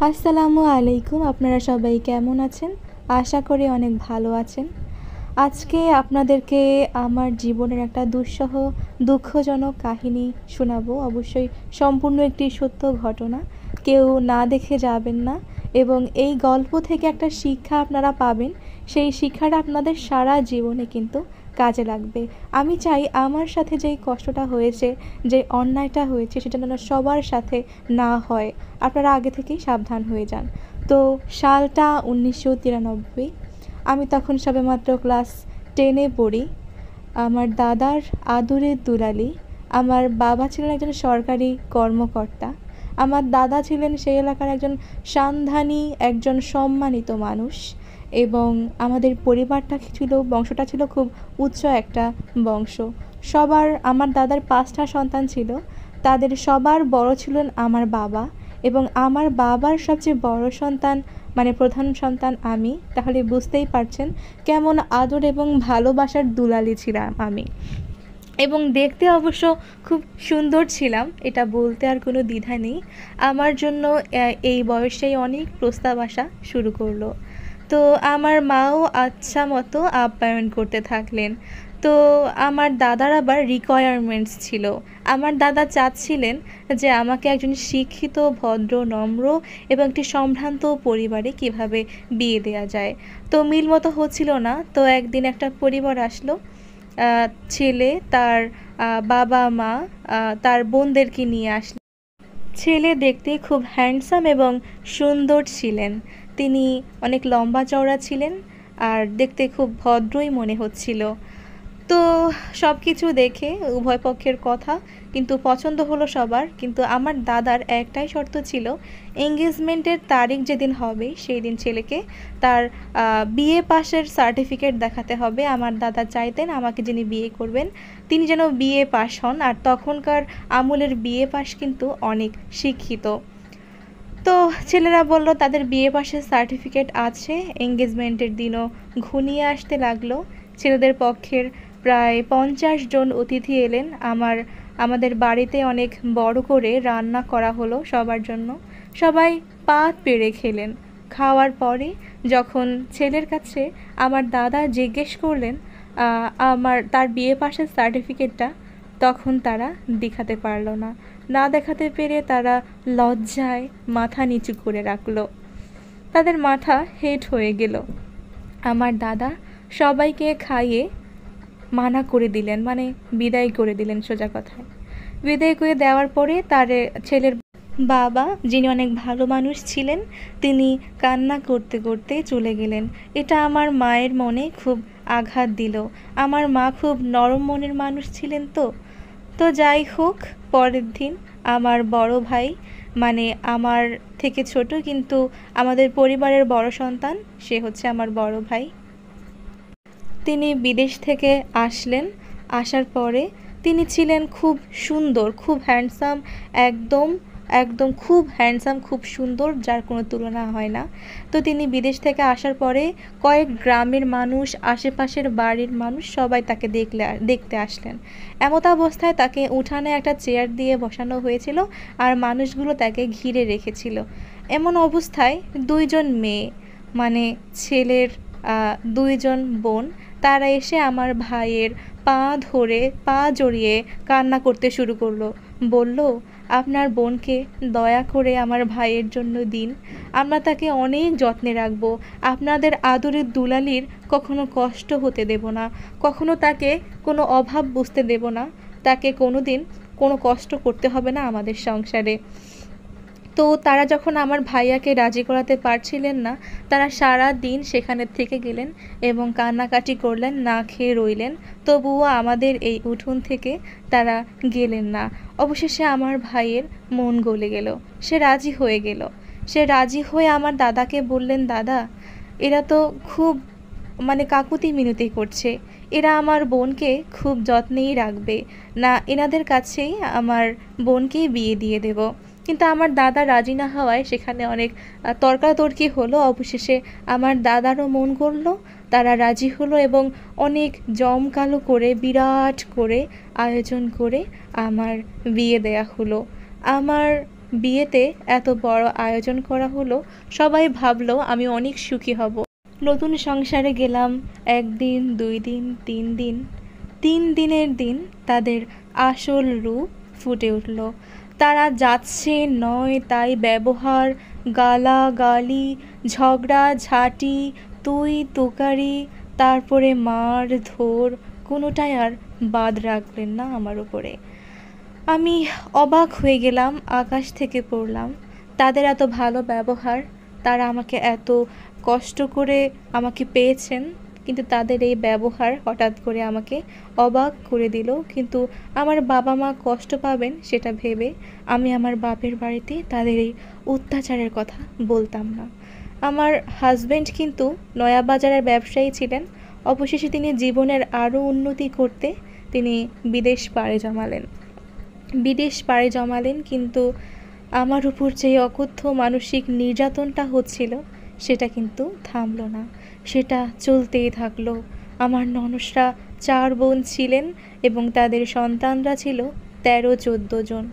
আসসালামু আলাইকুম। আপনারা সবাই কেমন আছেন? আশা করি অনেক ভালো আছেন। আজকে আপনাদেরকে আমার জীবনের একটা দুঃসহ দুঃখজনক কাহিনী শোনাবো। অবশ্যই সম্পূর্ণ একটি সত্য ঘটনা। কেউ না দেখে যাবেন না এবং এই গল্প থেকে একটা শিক্ষা আপনারা পাবেন। সেই শিক্ষাটা আপনাদের সারা জীবনে কিন্তু কাজে লাগবে। আমি চাই আমার সাথে যেই কষ্টটা হয়েছে, যে অন্যায়টা হয়েছে সেটা যেন সবার সাথে না হয়। আপনারা আগে থেকেই সাবধান হয়ে যান। তো সালটা 1993। আমি তখন সবেমাত্র ক্লাস 10-এ পড়ি। আমার দাদার আদরের দুলালি। আমার বাবা ছিলেন একজন সরকারি কর্মকর্তা। আমার দাদা ছিলেন সেই এলাকার একজন সান্ধানী, একজন সম্মানিত মানুষ এবং আমাদের পরিবারটা বংশটা ছিল খুব উচ্চ একটা বংশ। আমার দাদার 5টা সন্তান ছিল। তাদের সবার বড় ছিলেন আমার বাবা এবং আমার বাবার সবচেয়ে বড় সন্তান মানে প্রধান সন্তান আমি। তাহলে বুঝতেই পারছেন কেমন আদর এবং ভালোবাসার দুলালি ছিলাম আমি। এবং দেখতে অবশ্য খুব সুন্দর ছিলাম, এটা বলতে আর কোনো দ্বিধা নেই। আমার জন্য এই বয়সেই অনেক প্রস্তাব আসা শুরু করলো। তো আমার মাও আচ্ছা মতো আপ্যায়ন করতে থাকলেন। তো আমার দাদার আবার রিকোয়ারমেন্টস ছিল। আমার দাদা চাচ্ছিলেন যে আমাকে একজন শিক্ষিত, ভদ্র, নম্র এবং একটি সম্ভ্রান্ত পরিবারে কিভাবে বিয়ে দেওয়া যায়। তো মিল মতো হচ্ছিল না। তো একদিন একটা পরিবার আসলো। ছেলে তার বাবা মা তার বোনদেরকে নিয়ে আসলেন। ছেলে দেখতে খুব হ্যান্ডসাম এবং সুন্দর ছিলেন। তিনি অনেক লম্বা চওড়া ছিলেন আর দেখতে খুব ভদ্রই মনে হচ্ছিল। তো সব কিছু দেখে উভয় পক্ষের কথা কিন্তু পছন্দ হলো সবার। কিন্তু আমার দাদার একটাই শর্ত ছিল, এঙ্গেজমেন্টের তারিখ যেদিন হবে সেই দিন ছেলেকে তার বিএ পাসের সার্টিফিকেট দেখাতে হবে। আমার দাদা চাইতেন আমাকে যিনি বিয়ে করবেন তিনি যেন বিএ পাস হন, আর তখনকার আমলের বিএ পাস কিন্তু অনেক শিক্ষিত। তো ছেলেরা বলল তাদের বিএ পাসের সার্টিফিকেট আছে। এঙ্গেজমেন্টের দিনও ঘনিয়ে আসতে লাগলো। ছেলেদের পক্ষের প্রায় 50 জন অতিথি এলেন। আমাদের বাড়িতে অনেক বড় করে রান্না করা হলো সবার জন্য। সবাই পাত পেড়ে খেলেন। খাওয়ার পরে যখন ছেলের কাছে আমার দাদা জিজ্ঞেস করলেন তার বিএ পাসের সার্টিফিকেটটা, তখন তারা দেখাতে পারল না। না দেখাতে পেরে তারা লজ্জায় মাথা নিচু করে রাখলো। তাদের মাথা হেঁট হয়ে গেল। আমার দাদা সবাইকে খাইয়ে মানা করে দিলেন, মানে বিদায় করে দিলেন সোজা কথায়। বিদায় করে দেওয়ার পরে তার ছেলের বাবা, যিনি অনেক ভালো মানুষ ছিলেন, তিনি কান্না করতে করতে চলে গেলেন। এটা আমার মায়ের মনে খুব আঘাত দিল। আমার মা খুব নরম মনের মানুষ ছিলেন। তো যাই হোক, পরের দিন আমার বড় ভাই, মানে আমার থেকে ছোট কিন্তু আমাদের পরিবারের বড় সন্তান, সে হচ্ছে আমার বড় ভাই, তিনি বিদেশ থেকে আসলেন। আসার পরে তিনি ছিলেন খুব সুন্দর, খুব হ্যান্ডসাম, একদম একদম খুব হ্যান্ডসাম, খুব সুন্দর, যার কোনো তুলনা হয় না। তো তিনি বিদেশ থেকে আসার পরে কয়েক গ্রামের মানুষ, আশেপাশের বাড়ির মানুষ সবাই তাকে দেখতে আসলেন। এমত অবস্থায় তাকে উঠানে একটা চেয়ার দিয়ে বসানো হয়েছিল আর মানুষগুলো তাকে ঘিরে রেখেছিল। এমন অবস্থায় 2জন মেয়ে, মানে ছেলের 2জন বোন, তারা এসে আমার ভাইয়ের পা জড়িয়ে কান্না করতে শুরু করলো। বলল, আপনার বোনকে দয়া করে আমার ভাইয়ের জন্য দিন, আমরা তাকে অনেক যত্নে রাখবো। আপনাদের আদরের দুলালির কখনো কষ্ট হতে দেব না, কখনো তাকে কোনো অভাব বুঝতে দেব না, তাকে কোনো দিন কোনো কষ্ট করতে হবে না আমাদের সংসারে। তো তারা যখন আমার ভাইয়াকে রাজি করাতে পারছিলেন না, তারা সারা দিন সেখানে থেকে গেলেন এবং কান্নাকাটি করলেন, না খেয়ে রইলেন। তবুও আমাদের এই উঠোন থেকে তারা গেলেন না। অবশেষে আমার ভাইয়ের মন গলে গেল, সে রাজি হয়ে গেল। সে রাজি হয়ে আমার দাদাকে বললেন, দাদা, এরা তো খুব মানে কাকুতি মিনতি করছে, এরা আমার বোনকে খুব যত্নেই রাখবে না, এনাদের কাছেই আমার বোনকেই বিয়ে দিয়ে দেব। কিন্তু আমার দাদা রাজি না হওয়ায় সেখানে অনেক তর্কাতর্কি হলো। অবশেষে আমার দাদারও মন গলল, তারা রাজি হলো এবং অনেক জমকালো করে, বিরাট করে আয়োজন করে আমার বিয়ে দেয়া হলো। আমার বিয়েতে এত বড় আয়োজন করা হলো, সবাই ভাবলো আমি অনেক সুখী হব। নতুন সংসারে গেলাম, 1 দিন 2 দিন 3 দিন, 3 দিনের দিন তাদের আসল রূপ ফুটে উঠল। তারা যাচ্ছে নয় তাই ব্যবহার, গালাগালি, ঝগড়াঝাঁটি, তুই তুকারি, তারপরে মার ধর, কোনোটাই আর বাদ রাখলেন না আমার উপরে। আমি অবাক হয়ে গেলাম, আকাশ থেকে পড়লাম। তাদের এত ভালো ব্যবহার, তারা আমাকে এত কষ্ট করে আমাকে পেয়েছেন, কিন্তু তাদের এই ব্যবহার হঠাৎ করে আমাকে অবাক করে দিল। কিন্তু আমার বাবা মা কষ্ট পাবেন সেটা ভেবে আমি আমার বাপের বাড়িতে তাদের এই অত্যাচারের কথা বলতাম না। আমার হাজব্যান্ড কিন্তু নয়াবাজারের ব্যবসায়ী ছিলেন। অবশেষে তিনি জীবনের আরও উন্নতি করতে তিনি বিদেশ পাড়ি জমালেন, কিন্তু আমার উপর যে অকথ্য মানসিক নির্যাতনটা হচ্ছিল সেটা কিন্তু থামলো না, সেটা চলতেই থাকলো। আমার ননদরা 4 বোন ছিলেন এবং তাদের সন্তানরা ছিল 13-14 জন।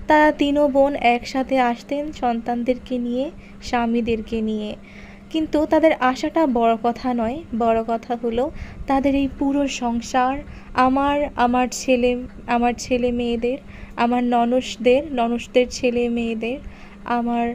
তারা 3 বোন একসাথে আসতেন সন্তানদেরকে নিয়ে, স্বামীদেরকে নিয়ে। কিন্তু তাদের আসাটা বড় কথা নয়, বড় কথা হলো তাদের এই পুরো সংসার, আমার ছেলে মেয়েদের, আমার ননসদের ছেলে মেয়েদের, আমার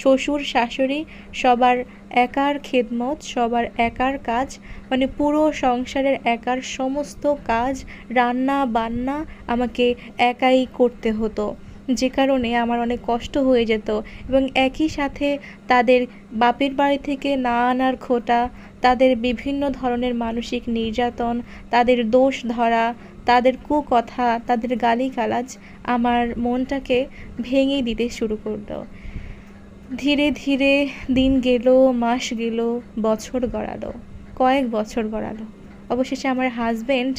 শ্বশুর শাশুড়ি, সবার একার খেদমত, সবার একার কাজ, মানে পুরো সংসারের একার সমস্ত কাজ, রান্না বান্না আমাকে একাই করতে হতো, যে কারণে আমার অনেক কষ্ট হয়ে যেত। এবং একই সাথে তাদের বাপের বাড়ি থেকে না আনার খোঁটা, তাদের বিভিন্ন ধরনের মানসিক নির্যাতন, তাদের দোষ ধরা, তাদের কুকথা, তাদের গালিগালাজ আমার মনটাকে ভেঙে দিতে শুরু করলো। ধীরে ধীরে দিন গেল, মাস গেল, বছর গড়ালো, কয়েক বছর গড়ালো। অবশেষে আমার হাজব্যান্ড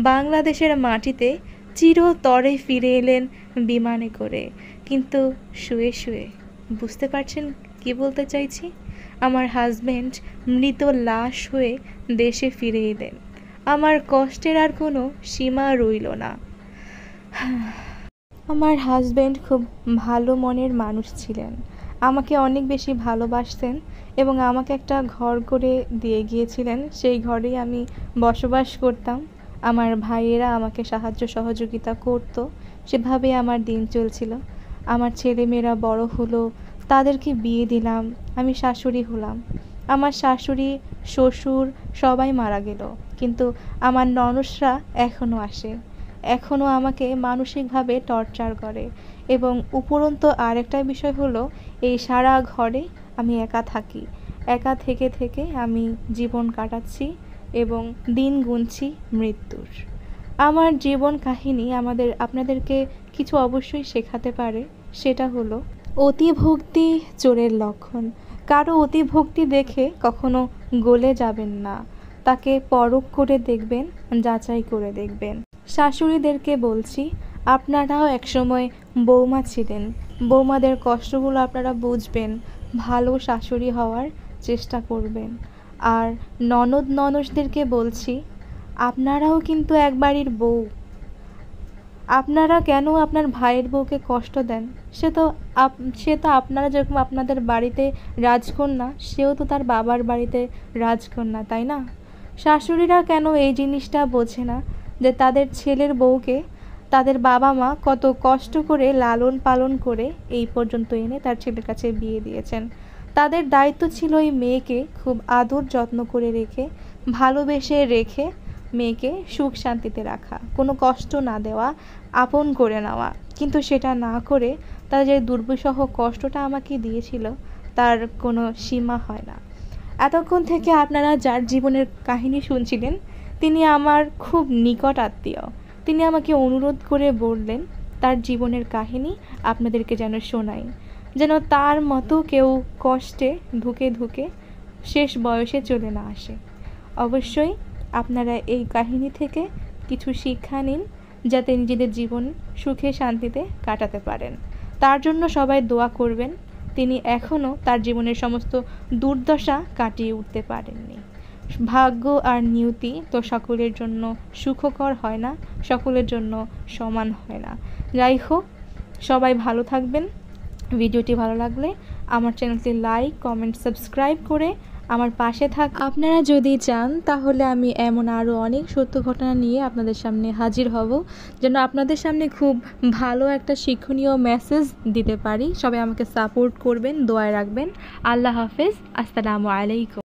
বাংলাদেশের মাটিতে চিরতরে ফিরে এলেন বিমানে করে, কিন্তু শুয়ে শুয়ে। বুঝতে পারছেন কি বলতে চাইছি? আমার হাজব্যান্ড মৃত লাশ হয়ে দেশে ফিরে এলেন। আমার কষ্টের আর কোনো সীমা রইল না। আমার হাজব্যান্ড খুব ভালো মনের মানুষ ছিলেন, আমাকে অনেক বেশি ভালোবাসতেন এবং আমাকে একটা ঘর করে দিয়ে গিয়েছিলেন। সেই ঘরেই আমি বসবাস করতাম। আমার ভাইয়েরা আমাকে সাহায্য সহযোগিতা করতো, সেভাবেই আমার দিন চলছিল। আমার ছেলেমেয়েরা বড় হলো, তাদেরকে বিয়ে দিলাম, আমি শাশুড়ি হলাম। আমার শাশুড়ি, শ্বশুর সবাই মারা গেল, কিন্তু আমার ননদরা এখনও আসে, এখনও আমাকে মানসিকভাবে টর্চার করে। এবং উপরন্তু আরেকটা বিষয় হলো, এই সারা ঘরে আমি একা থাকি, একা থেকে থেকে আমি জীবন কাটাচ্ছি এবং দিন গুনছি মৃত্যুর। আমার জীবন কাহিনী আপনাদেরকে কিছু অবশ্যই শেখাতে পারে। সেটা হলো, অতিভক্তি চোরের লক্ষণ। কারো অতিভক্তি দেখে কখনো গলে যাবেন না, তাকে পরখ করে দেখবেন, যাচাই করে দেখবেন। শাশুড়িদেরকে বলছি, আপনারাও একসময় বৌমা ছিলেন, বৌমাদের কষ্টগুলো আপনারা বুঝবেন, ভালো শাশুড়ি হওয়ার চেষ্টা করবেন। আর ননদদেরকে বলছি, আপনারাও কিন্তু এক বাড়ির বউ, আপনারা কেন আপনার ভাইয়ের বউকে কষ্ট দেন? সে তো আপনারা যেরকম আপনাদের বাড়িতে রাজকন্যা, সেও তো তার বাবার বাড়িতে রাজকন্যা, তাই না? শাশুড়িরা কেন এই জিনিসটা বোঝে না যে তাদের ছেলের বউকে তাদের বাবা মা কত কষ্ট করে লালন পালন করে এই পর্যন্ত এনে তার ছেলের কাছে বিয়ে দিয়েছেন। তাদের দায়িত্ব ছিল এই মেয়েকে খুব আদর যত্ন করে রেখে, ভালোবেসে রেখে মেয়েকে সুখ শান্তিতে রাখা, কোনো কষ্ট না দেওয়া, আপন করে নেওয়া। কিন্তু সেটা না করে তারা যে দুর্বিষহ কষ্টটা আমাকে দিয়েছিল তার কোনো সীমা হয় না। এতক্ষণ থেকে আপনারা যার জীবনের কাহিনী শুনছিলেন, তিনি আমার খুব নিকট আত্মীয়। তিনি আমাকে অনুরোধ করে বললেন তার জীবনের কাহিনী আপনাদেরকে যেন শোনাই, যেন তার মতো কেউ কষ্টে ধুকে ধুকে শেষ বয়সে চলে না আসে। অবশ্যই আপনারা এই কাহিনী থেকে কিছু শিক্ষা নিন, যাতে নিজেদের জীবন সুখে শান্তিতে কাটাতে পারেন। তার জন্য সবাই দোয়া করবেন। তিনি এখনও তার জীবনের সমস্ত দুর্দশা কাটিয়ে উঠতে পারেননি। ভাগ্য আর নিয়তি তো সকলের জন্য সুখকর হয় না, সকলের জন্য সমান হয় না। যাই হোক, সবাই ভালো থাকবেন, ভিডিওটি ভালো লাগলে আমার চ্যানেলটি লাইক, কমেন্ট, সাবস্ক্রাইব করে আমার পাশে থাক। আপনারা যদি চান তাহলে আমি এমন আরও অনেক সত্য ঘটনা নিয়ে আপনাদের সামনে হাজির হব, যেন আপনাদের সামনে খুব ভালো একটা শিক্ষণীয় মেসেজ দিতে পারি। সবাই আমাকে সাপোর্ট করবেন, দোয়ায় রাখবেন। আল্লাহ হাফেজ, আসসালামু আলাইকুম।